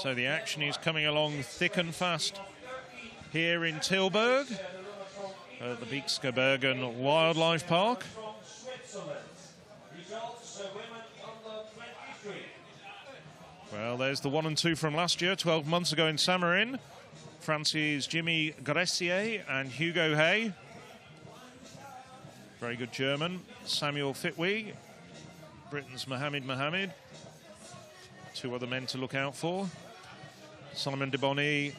So the action is coming along thick and fast here in Tilburg at the Beekske Wildlife Park. Well, there's the 1 and 2 from last year, 12 months ago in Samarin. France's Jimmy Gressier and Hugo Hay. Very good German. Samuel Fitwi. Britain's Mohamed. 2 other men to look out for. Simon de Bonny,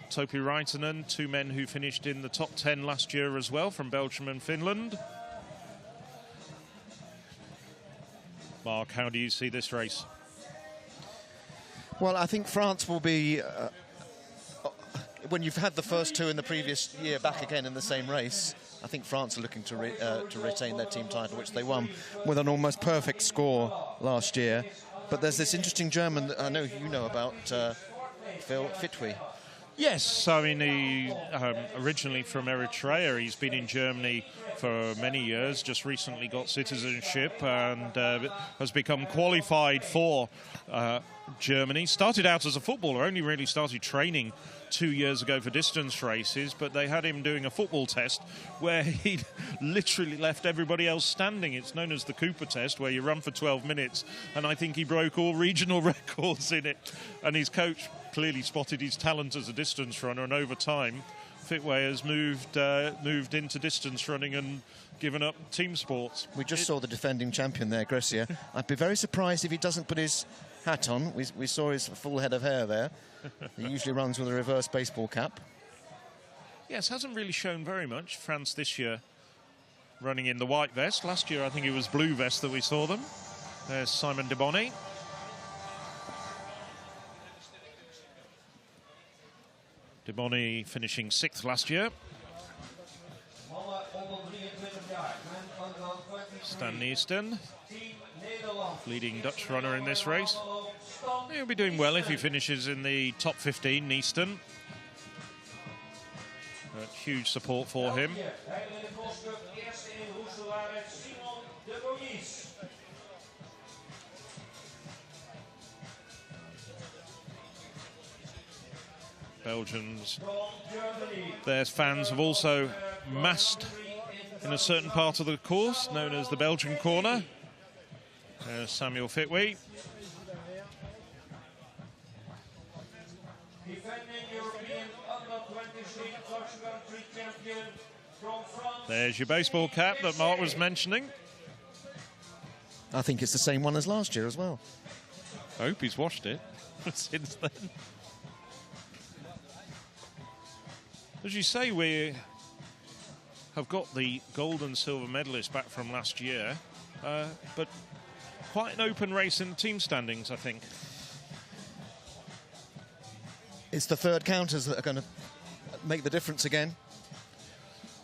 Topi Raitanen, 2 men who finished in the top 10 last year as well from Belgium and Finland. Mark, how do you see this race? Well, I think France will be, when you've had the first 2 in the previous year back again in the same race, I think France are looking to retain their team title, which they won with an almost perfect score last year. But there's this interesting German that I know you know about, Phil Fitwi. Yes, I mean, he originally from Eritrea. He's been in Germany for many years, just recently got citizenship and has become qualified for Germany. Started out as a footballer, only really started training 2 years ago for distance races, but they had him doing a football test where he literally left everybody else standing. It's known as the Cooper test, where you run for 12 minutes, and I think he broke all regional records in it. And his coach clearly spotted his talent as a distance runner, and over time Fitway has moved into distance running and given up team sports. We just saw the defending champion there, Gressier. I'd be very surprised if he doesn't put his hat on. We saw his full head of hair there. He usually runs with a reverse baseball cap. Yes, hasn't really shown very much. France this year running in the white vest. Last year I think it was blue vest that we saw them. There's Simon de Bonny. De Bonny finishing 6th last year. Stan Niesten, leading Dutch runner in this race. He'll be doing well if he finishes in the top 15, Niesten. But huge support for him. Belgians, their fans have also massed in a certain part of the course known as the Belgian corner. There's Samuel Fitwi. There's your baseball cap that Mark was mentioning. I think it's the same one as last year as well. I hope he's washed it since then. As you say, we have got the gold and silver medalists back from last year, but quite an open race in the team standings, I think. It's the third counters that are going to make the difference again.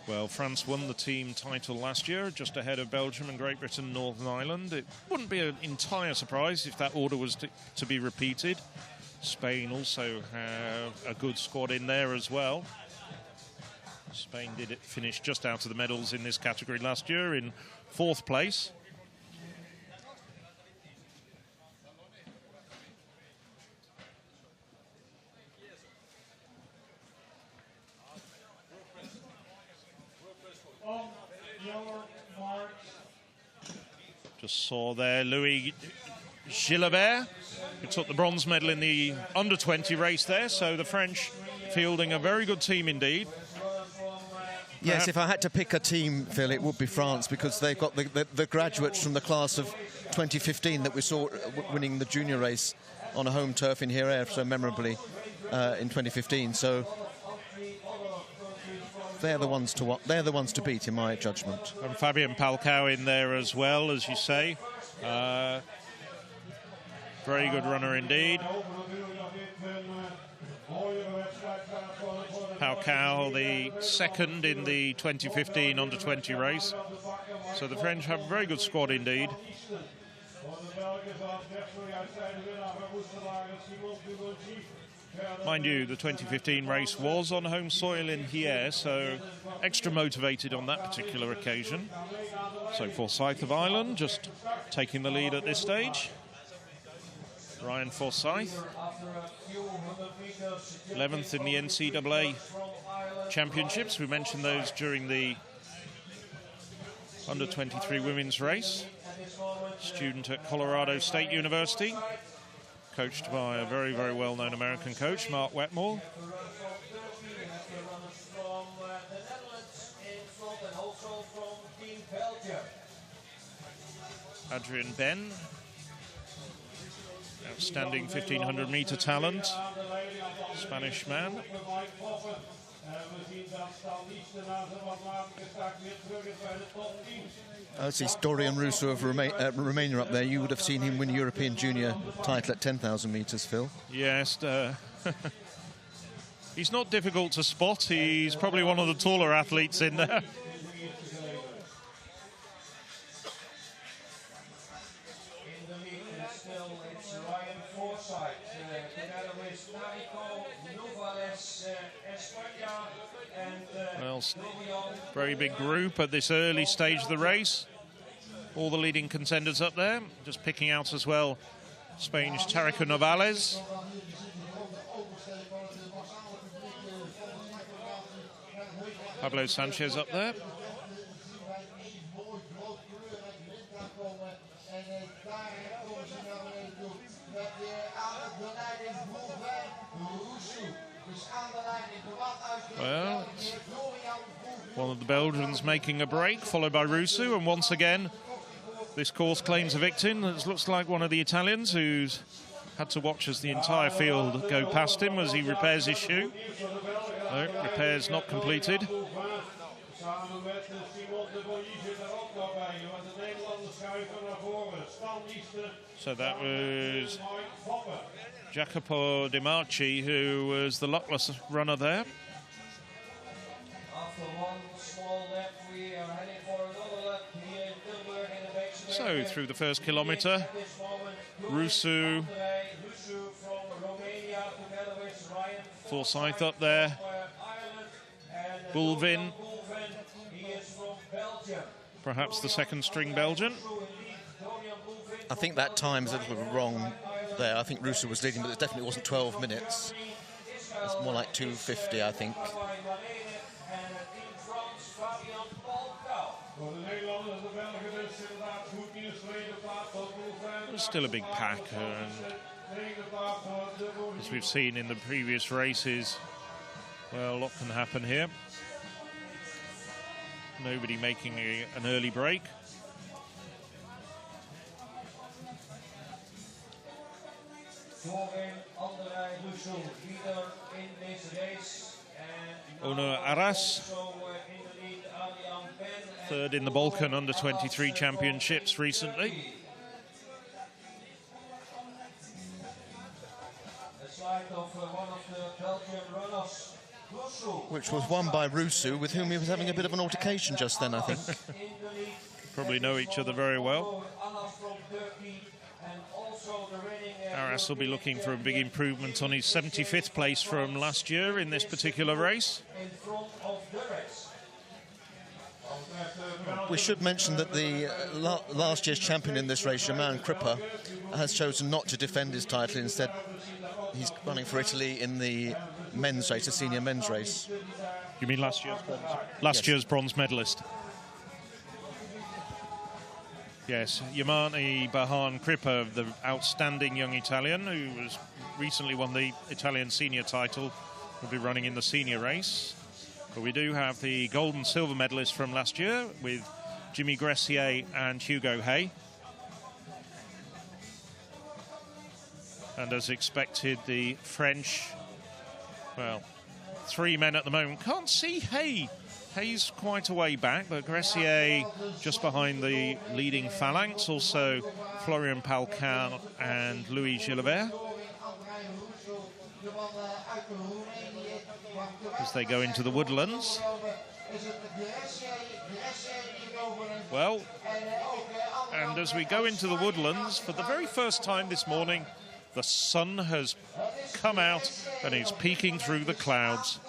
Well, France won the team title last year, just ahead of Belgium and Great Britain, Northern Ireland. It wouldn't be an entire surprise if that order was to be repeated. Spain also have a good squad in there as well. Spain did finish just out of the medals in this category last year in 4th place. Just saw there Louis Gilabert, who took the bronze medal in the under-20 race there. So the French fielding a very good team indeed. Yes, if I had to pick a team, Phil, it would be France, because they've got the graduates from the class of 2015 that we saw winning the junior race on a home turf in Here so memorably in 2015. So they're the ones to beat, in my judgment. And Fabien Palcao in there as well, as you say. Very good runner indeed. Palcao, the second in the 2015 under-20 race. So the French have a very good squad indeed. Mind you, the 2015 race was on home soil in Hier, so extra motivated on that particular occasion. So Forsyth of Ireland just taking the lead at this stage. Ryan Forsyth, 11th in the NCAA Championships. We mentioned those during the under-23 women's race. Student at Colorado State University, coached by a very, very well-known American coach, Mark Wetmore. Adrian Ben, outstanding 1500-meter talent, Spanish man. I see Dorian Russo of Romania up there. You would have seen him win European junior title at 10,000 metres, Phil. Yes. He's not difficult to spot. He's probably one of the taller athletes in there. Well, very big group at this early stage of the race. All the leading contenders up there. Just picking out as well Spain's Tarek Novales. Pablo Sanchez up there. Well, one of the Belgians making a break, followed by Rusu, and once again, this course claims a victim. It looks like one of the Italians who's had to watch as the entire field go past him as he repairs his shoe. No, repairs not completed. So that was Jacopo De Marchi, who was the luckless runner there. So through the first kilometre, Rusu, Forsyth up there, Bulvin, perhaps the second string Belgian. I think that time's a little bit wrong there. I think Rusu was leading, but it definitely wasn't 12 minutes. It's more like 2:50, I think. It's still a big pack, and as we've seen in the previous races, well, a lot can happen here. Nobody making an early break. Ono Arras, third in the Balkan under-23 championships recently. Which was won by Rusu, with whom he was having a bit of an altercation just then, I think. Probably know each other very well. Arras will be looking for a big improvement on his 75th place from last year in this particular race. We should mention that the last year's champion in this race, Roman Kripa, has chosen not to defend his title. Instead, he's running for Italy in the men's race, the senior men's race. You mean last year's bronze? Last year's bronze medalist. Yes, Yamani Bahan Kripa, the outstanding young Italian who was recently won the Italian senior title, will be running in the senior race. But we do have the gold and silver medalists from last year with Jimmy Gressier and Hugo Hay. And as expected, the French, well, three men at the moment. Can't see Hay. Hay's quite a way back, but Gressier just behind the leading phalanx. Also Florian Palcan and Louis Gilbert, as they go into the woodlands. Well, and as we go into the woodlands, for the very first time this morning, the sun has come out and is peeking through the clouds.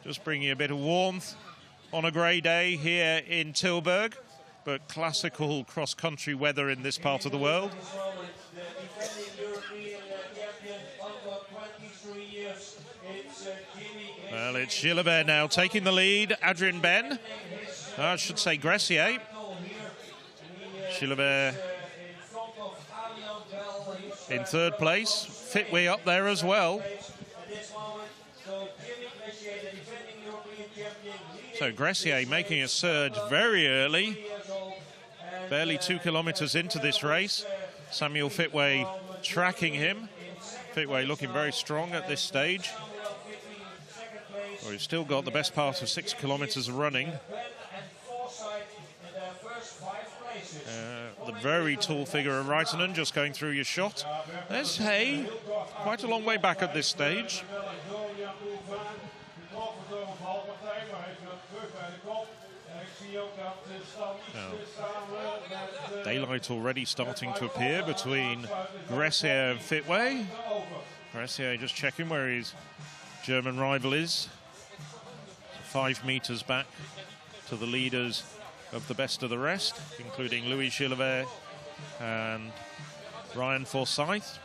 Just bringing a bit of warmth on a grey day here in Tilburg, but classical cross-country weather in this part of the world. Well, it's Gilbert now taking the lead. Adrien Ben. I should say Gressier. Gilbert in third place. Fitway up there as well. So Gressier making a surge very early. Barely 2 kilometres into this race. Samuel Fitway tracking him. Fitway looking very strong at this stage. Well, he's still got the best part of 6 kilometres of running. The very tall figure of Reitenen just going through your shot. There's Hay, quite a long way back at this stage. Now, daylight already starting to appear between Gressier and Fitway. Gressier just checking where his German rival is. 5 metres back to the leaders of the best of the rest, including Louis Gilbert and Ryan Forsyth.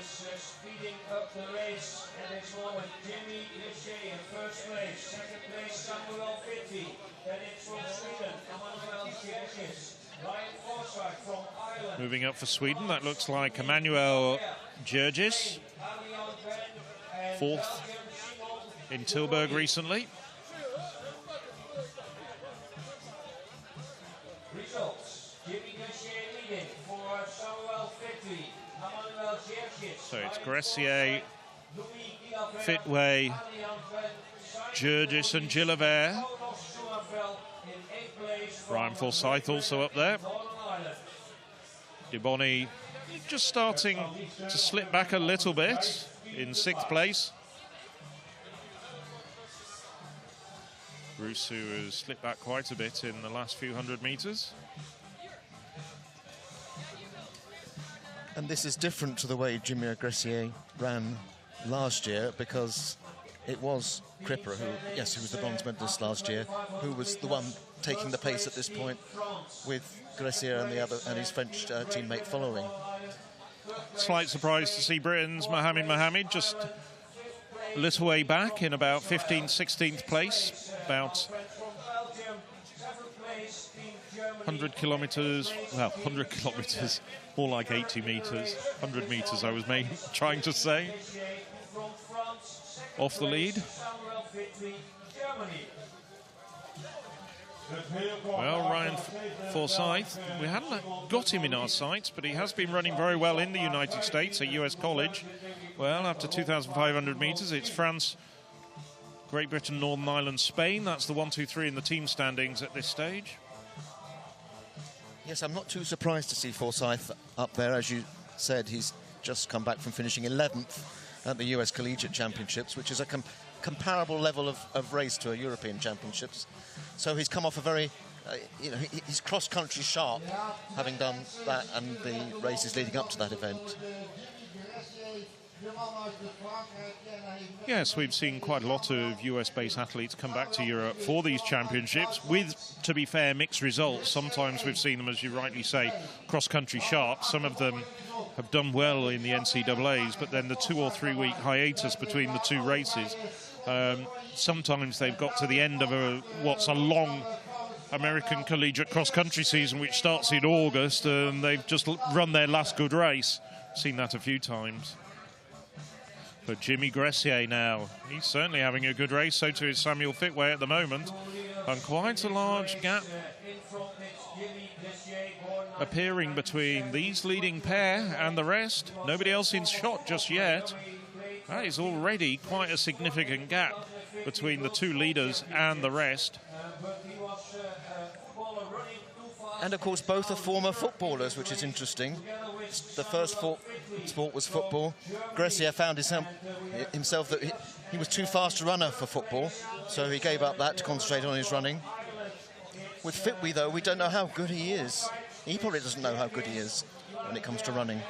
Speeding up the race at this moment, Jimmy Gressier in first place, second place Samuel Fitway, then it's from Sweden, Emmanuel Scherkis, Ryan Forsyth from Ireland. Moving up for Sweden, that looks like Emmanuel Gergis, fourth in Tilburg recently. Results, Jimmy Gressier leading for Samuel Fitway, Emmanuel Scherkis. So it's Gressier, Fitway, Gergis and Gilbert. Ryan Forsyth also up there. Deboni just starting to slip back a little bit in 6th place. Rusu has slipped back quite a bit in the last few hundred metres. And this is different to the way Jimmy Gressier ran last year, because it was Cripper who was the bronze medalist last year, who was the one taking the pace at this point, with Gressier and his French teammate following. Slight surprise to see Britain's Mohamed just a little way back in about 15th, 16th place, about 100 kilometres, well, 100 kilometres, more like 80 metres, 100 metres I was trying to say, off the lead. Well, Ryan Forsyth, we hadn't got him in our sights, but he has been running very well in the United States at US College. Well, after 2,500 metres, it's France, Great Britain, Northern Ireland, Spain. That's the 1, 2, 3 in the team standings at this stage. Yes, I'm not too surprised to see Forsyth up there. As you said, he's just come back from finishing 11th at the US Collegiate Championships, which is a comparable level of race to a European Championships. So he's come off a very, he's cross-country sharp, having done that and the races leading up to that event. Yes, we've seen quite a lot of US-based athletes come back to Europe for these championships with, to be fair, mixed results. Sometimes we've seen them, as you rightly say, cross-country sharp. Some of them have done well in the NCAAs, but then the 2 or 3 week hiatus between the two races, sometimes they've got to the end of what's a long American collegiate cross-country season, which starts in August, and they've just run their last good race. Seen that a few times. But Jimmy Gressier now, he's certainly having a good race, so too is Samuel Fitway at the moment. And quite a large gap appearing between these leading pair and the rest. Nobody else in shot just yet. That is already quite a significant gap between the two leaders and the rest. And of course, both are former footballers, which is interesting. The first sport was football. Gressier found himself that he was too fast a runner for football, so he gave up that to concentrate on his running. With Fitway, though, we don't know how good he is. He probably doesn't know how good he is when it comes to running.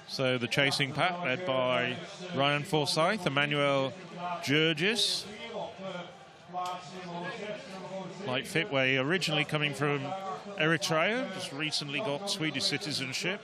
So the chasing pack led by Ryan Forsyth, Emmanuel Gergis. Like Fitway, originally coming from Eritrea, just recently got Swedish citizenship.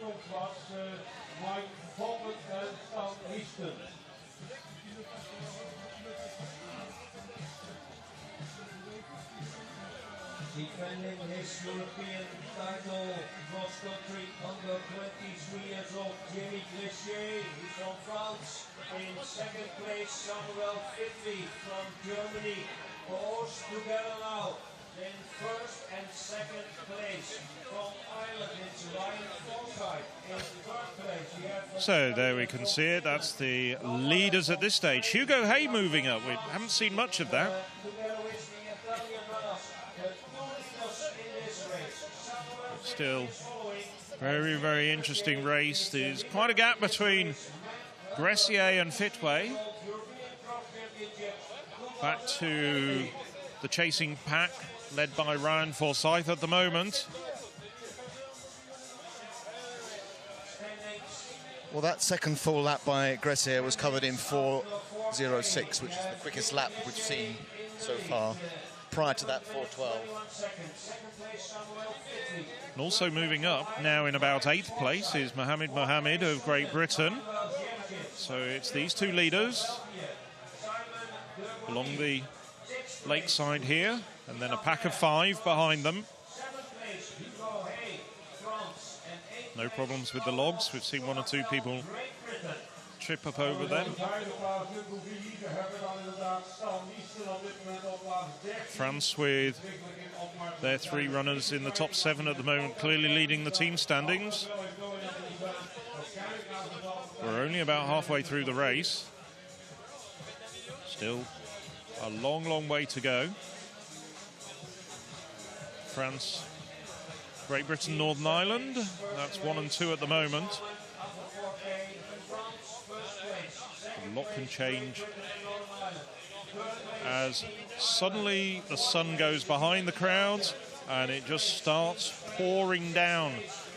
defending his European title, cross country under 23 years old, U23, he's from France. In second place, Samuel Fitty from Germany. Horse together now. In first and second place from Ireland, it's Ryan Forsyth. In third place, we have... So there we can see it. That's the leaders at this stage. Hugo Hay moving up. We haven't seen much of that. Still very, very interesting race. There's quite a gap between Gressier and Fitway. Back to the chasing pack, led by Ryan Forsyth at the moment. Well, that second full lap by Gressier was covered in 4:06, which is the quickest lap we've seen so far. Prior to that, 4:12. And also moving up now in about 8th place is Mohammed of Great Britain. So it's these two leaders along the lakeside here, and then a pack of 5 behind them. No problems with the logs. We've seen 1 or 2 people trip up over them. France with their 3 runners in the top 7 at the moment, clearly leading the team standings. We're only about halfway through the race. Still a long, long way to go. France, Great Britain, Northern Ireland. That's 1 and 2 at the moment. A lot can change as suddenly the sun goes behind the crowds and it just starts pouring down.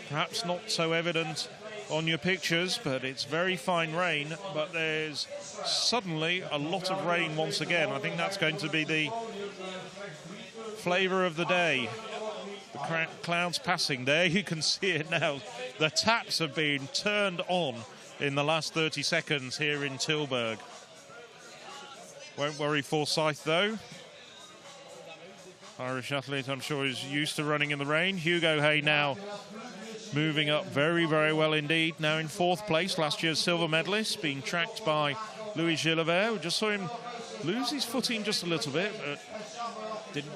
Perhaps not so evident on your pictures, but it's very fine rain. But there's suddenly a lot of rain once again. I think that's going to be the flavour of the day. The clouds passing there, you can see it now. The taps have been turned on in the last 30 seconds here in Tilburg. Won't worry Forsyth though. Irish athlete, I'm sure, is used to running in the rain. Hugo Hay now moving up very, very well indeed. Now in 4th place, last year's silver medalist, being tracked by Louis Gilbert. We just saw him lose his footing just a little bit, but didn't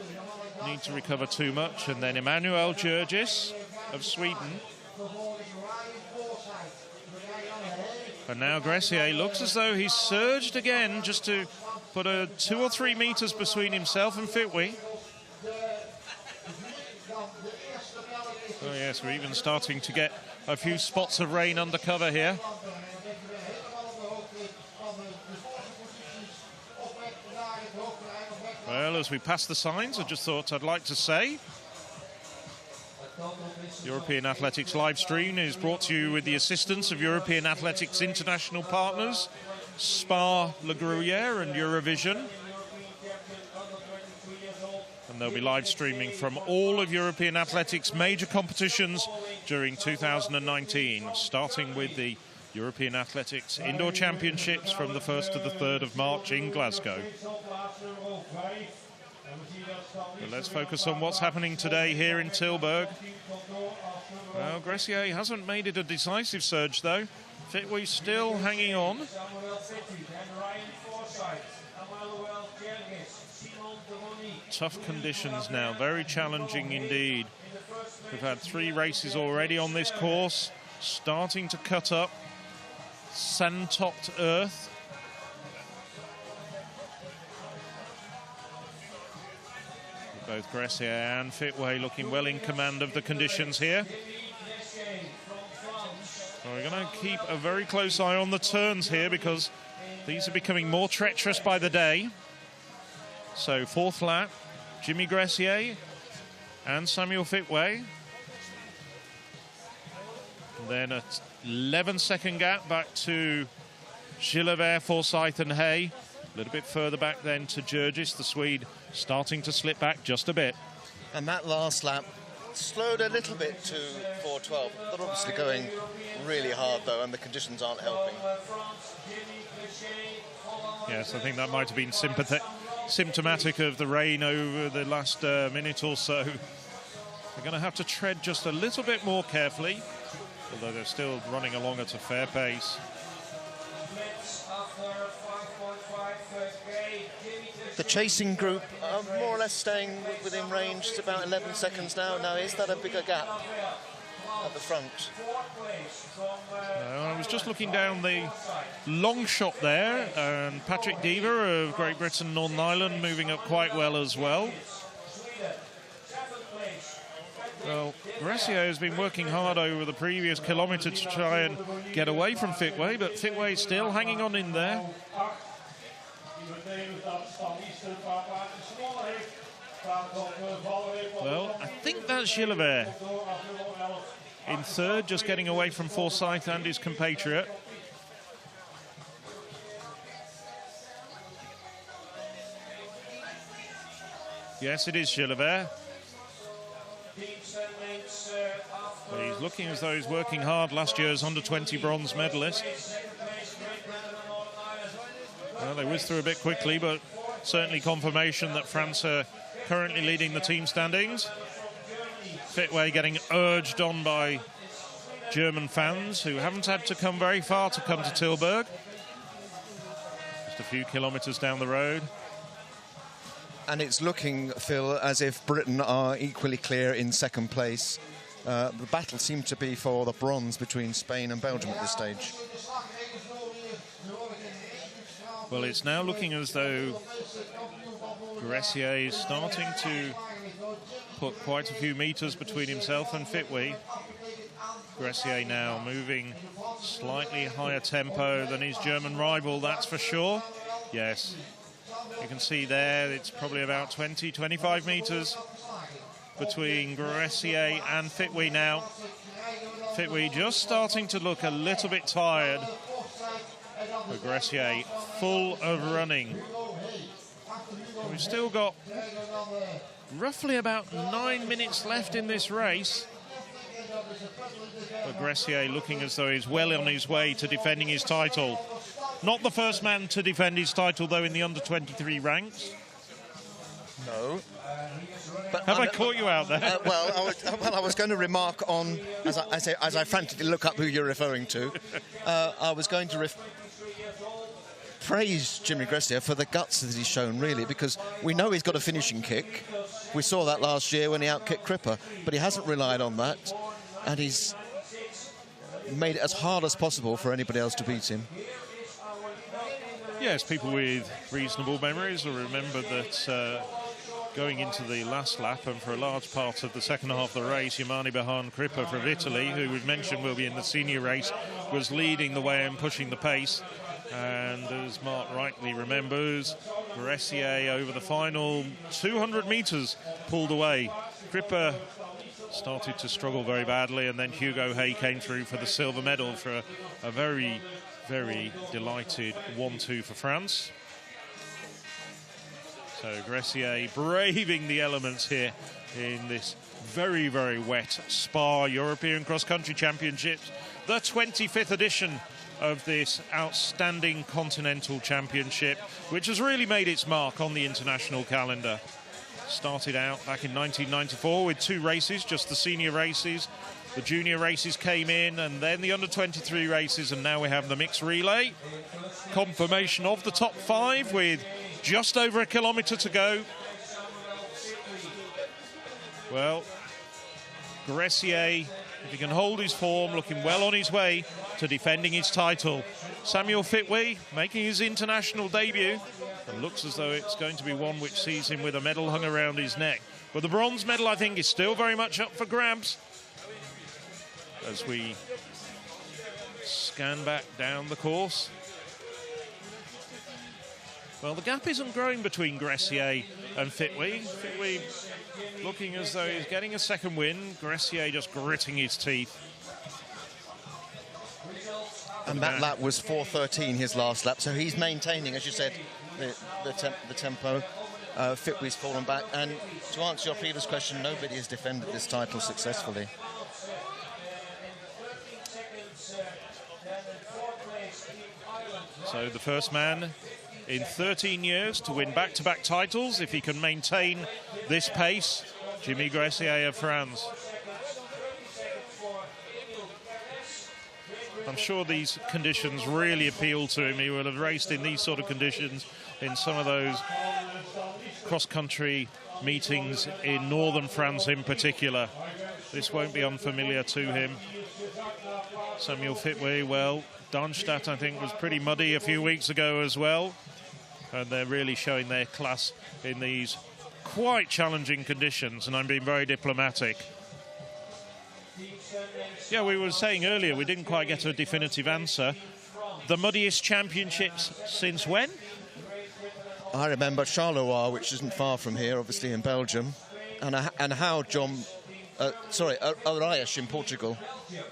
need to recover too much. And then Emmanuel Jurgis of Sweden. And now Gressier looks as though he's surged again, just to put 2 or 3 metres between himself and Fitway. Oh yes, we're even starting to get a few spots of rain under cover here. Well, as we pass the signs, I just thought I'd like to say European Athletics live stream is brought to you with the assistance of European Athletics international partners, SPAR, Le Gruyere and Eurovision. And they'll be live streaming from all of European Athletics major competitions during 2019, starting with the European Athletics Indoor Championships from the 1st to the 3rd of March in Glasgow. But let's focus on what's happening today here in Tilburg. Well, Gressier hasn't made it a decisive surge though. Fitway still hanging on. Tough conditions now, very challenging indeed. We've had 3 races already on this course, starting to cut up sand-topped earth. Both Gressier and Fitway looking well in command of the conditions here. So we're going to keep a very close eye on the turns here because these are becoming more treacherous by the day. So 4th lap, Jimmy Gressier and Samuel Fitway. And then a 11-second gap back to Gilbert, Forsyth and Hay. A little bit further back then to Jurgis, the Swede, starting to slip back just a bit. And that last lap slowed a little bit to 4:12. They're obviously going really hard though, and the conditions aren't helping. Yes, I think that might have been symptomatic of the rain over the last minute or so. They're going to have to tread just a little bit more carefully, although they're still running along at a fair pace. The chasing group are more or less staying within range. It's about 11 seconds now. Now, is that a bigger gap at the front? I was just looking down the long shot there, and Patrick Deaver of Great Britain, Northern Ireland, moving up quite well as well. Well, Gressier has been working hard over the previous kilometre to try and get away from Fitway, but Fitway still hanging on in there. Well, I think that's Gilbert in third, just getting away from Forsyth and his compatriot. Yes, it is Gilbert. But he's looking as though he's working hard, last year's under-20 bronze medalist. Well, they whizzed through a bit quickly, but certainly confirmation that France are currently leading the team standings. Fitway getting urged on by German fans who haven't had to come very far to come to Tilburg. Just a few kilometres down the road. And it's looking, Phil, as if Britain are equally clear in second place. The battle seemed to be for the bronze between Spain and Belgium at this stage. Well, it's now looking as though Gressier is starting to put quite a few metres between himself and Fitway. Gressier now moving slightly higher tempo than his German rival, that's for sure. Yes, you can see there it's probably about 20, 25 metres between Gressier and Fitway now. Fitway just starting to look a little bit tired. But Gressier full of running. We've still got roughly about 9 minutes left in this race. But Gressier looking as though he's well on his way to defending his title. Not the first man to defend his title, though, in the under-23 ranks. No. But Have I caught you out there? I was going to remark on, as I frantically look up who you're referring to, I was going to praise Jimmy Gressier for the guts that he's shown, really, because we know he's got a finishing kick. We saw that last year when he outkicked Cripper, but he hasn't relied on that, and he's made it as hard as possible for anybody else to beat him. Yes, people with reasonable memories will remember that going into the last lap and for a large part of the second half of the race, Yamani Bahan Cripper from Italy, who we've mentioned will be in the senior race, was leading the way and pushing the pace. And as Mark rightly remembers, Gressier over the final 200 metres pulled away. Cripper started to struggle very badly, and then Hugo Hay came through for the silver medal for a very, very delighted 1-2 for France. So Gressier braving the elements here in this very, very wet SPAR European Cross Country Championships, the 25th edition of this outstanding continental championship, which has really made its mark on the international calendar. Started out back in 1994 with 2 races, just the senior races. The junior races came in, and then the under-23 races, and now we have the mixed relay. Confirmation of the top 5 with just over a kilometre to go. Well, Gressier, if he can hold his form, looking well on his way to defending his title. Samuel Fitway making his international debut, and looks as though it's going to be one which sees him with a medal hung around his neck. But the bronze medal, I think, is still very much up for grabs. As we scan back down the course. Well, the gap isn't growing between Gressier and Fitway. Fitway looking as though he's getting a second win. Gressier just gritting his teeth. And that lap was 4:13, his last lap. So he's maintaining, as you said, the tempo. Fitway's fallen back. And to answer your previous question, nobody has defended this title successfully. So the first man in 13 years to win back-to-back titles. If he can maintain this pace, Jimmy Gressier of France. I'm sure these conditions really appeal to him. He will have raced in these sort of conditions in some of those cross-country meetings in northern France in particular. This won't be unfamiliar to him. Samuel Fitway, well, Darmstadt, I think, was pretty muddy a few weeks ago as well. And they're really showing their class in these quite challenging conditions, and I'm being very diplomatic. Yeah, we were saying earlier, we didn't quite get a definitive answer. The muddiest championships since when? I remember Charleroi, which isn't far from here, obviously in Belgium, and how Oeiras in Portugal,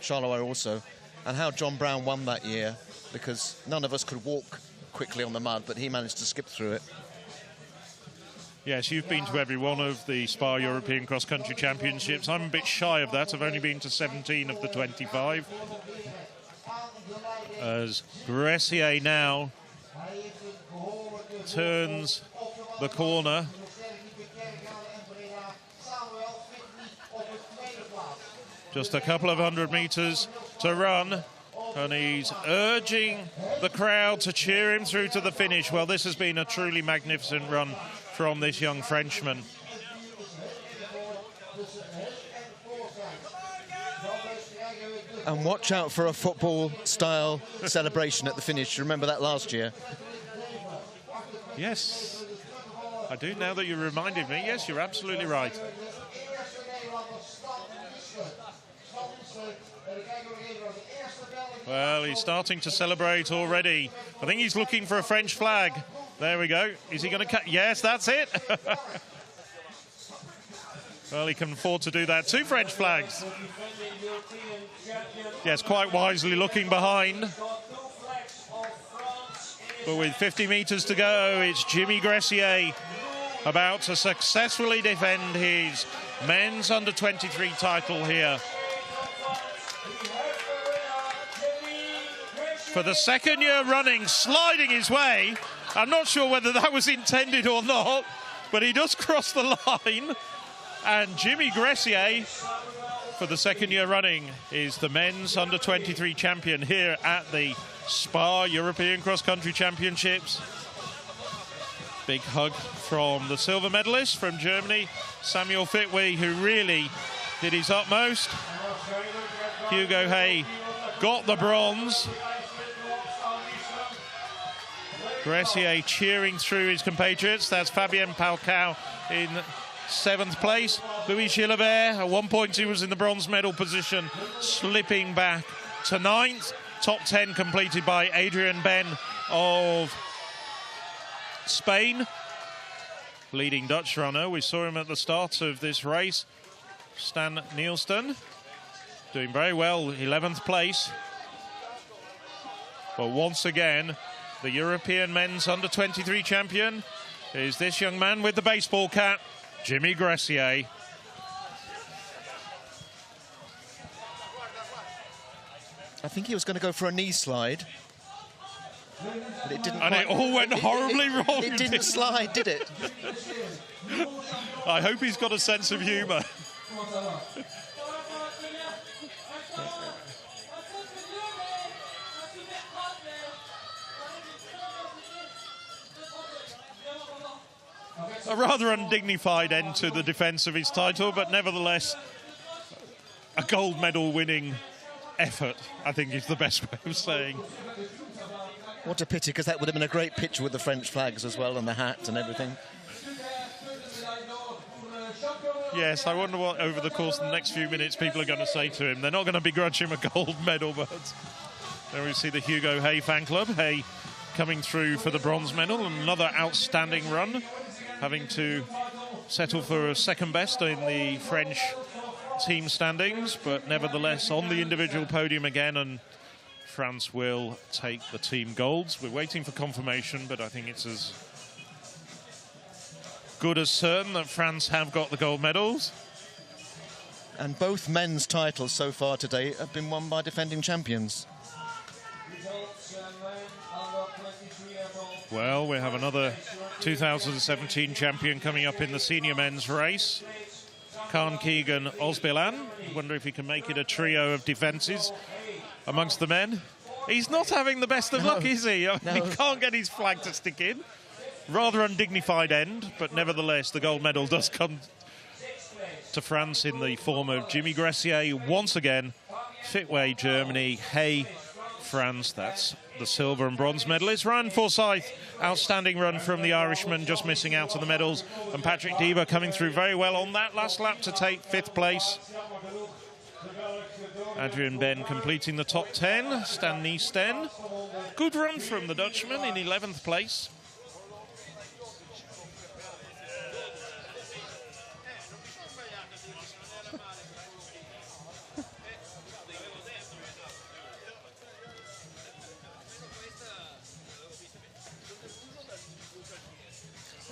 Charleroi also, and how John Brown won that year, because none of us could walk quickly on the mud, but he managed to skip through it. Yes, you've been to every one of the SPAR European Cross Country Championships. I'm a bit shy of that. I've only been to 17 of the 25. As Gressier now turns the corner. Just a couple of 100 metres to run. And he's urging the crowd to cheer him through to the finish. Well, this has been a truly magnificent run from this young Frenchman. And watch out for a football-style celebration at the finish. Remember that last year? Yes, I do now that you reminded me. Yes, you're absolutely right. Well, he's starting to celebrate already. I think he's looking for a French flag. There we go. Is he going to cut? Yes, that's it. Well, he can afford to do that. 2 French flags. Yes, quite wisely looking behind. But with 50 metres to go, it's Jimmy Gressier about to successfully defend his men's under-23 title here. For the second year running, sliding his way. I'm not sure whether that was intended or not, but he does cross the line. And Jimmy Gressier, for the second year running, is the men's under-23 champion here at the SPAR European Cross Country Championships. Big hug from the silver medalist from Germany, Samuel Fitway, who really did his utmost. Hugo Hay got the bronze. Gressier cheering through his compatriots. That's Fabien Palcao in 7th place. Louis Gilbert, at one point he was in the bronze medal position, slipping back to 9th. Top 10 completed by Adrian Ben of Spain. Leading Dutch runner. We saw him at the start of this race. Stan Nielsen doing very well, 11th place. But once again, the European men's under-23 champion is this young man with the baseball cap, Jimmy Gressier. I think he was going to go for a knee slide. But it didn't. And it all went horribly wrong. It didn't slide, did it? I hope he's got a sense of humour. A rather undignified end to the defence of his title, but nevertheless, a gold medal winning effort, I think, is the best way of saying. What a pity, because that would have been a great picture with the French flags as well and the hat and everything. Yes, I wonder what over the course of the next few minutes people are going to say to him. They're not going to begrudge him a gold medal, but there we see the Hugo Hay fan club. Hay coming through for the bronze medal, another outstanding run, having to settle for a second best in the French team standings, but nevertheless on the individual podium again, and France will take the team golds. We're waiting for confirmation, but I think it's as good as certain that France have got the gold medals. And both men's titles so far today have been won by defending champions. Results, men under Well, we have another 2017 champion coming up in the senior men's race. Khan Keegan Osbilan. Wonder if he can make it a trio of defences amongst the men. He's not having the best of luck, is he? I mean, he can't get his flag to stick in. Rather undignified end, but nevertheless, the gold medal does come to France in the form of Jimmy Gressier once again. Fitway, Germany. Hay, France. That's the silver and bronze medalist. Ryan Forsyth, outstanding run from the Irishman, just missing out on the medals. And Patrick Deaver coming through very well on that last lap to take 5th place. Adrian Ben completing the top 10. Stan Niesten. Good run from the Dutchman in 11th place.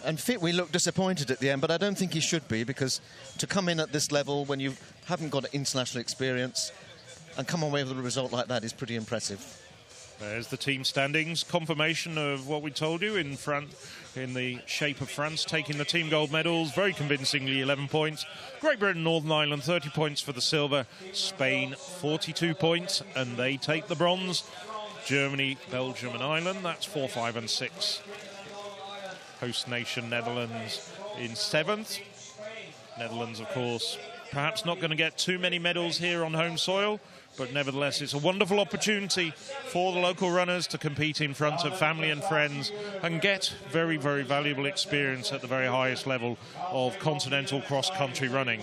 And Fitway looked disappointed at the end, but I don't think he should be, because to come in at this level when you haven't got international experience and come away with a result like that is pretty impressive. There's the team standings, confirmation of what we told you in front, in the shape of France taking the team gold medals, very convincingly 11 points. Great Britain, Northern Ireland 30 points for the silver, Spain 42 points, and they take the bronze. Germany, Belgium and Ireland, that's 4, 5 and 6. Host nation Netherlands in 7th. Netherlands, of course, perhaps not going to get too many medals here on home soil, but nevertheless it's a wonderful opportunity for the local runners to compete in front of family and friends and get very, very valuable experience at the very highest level of continental cross-country running.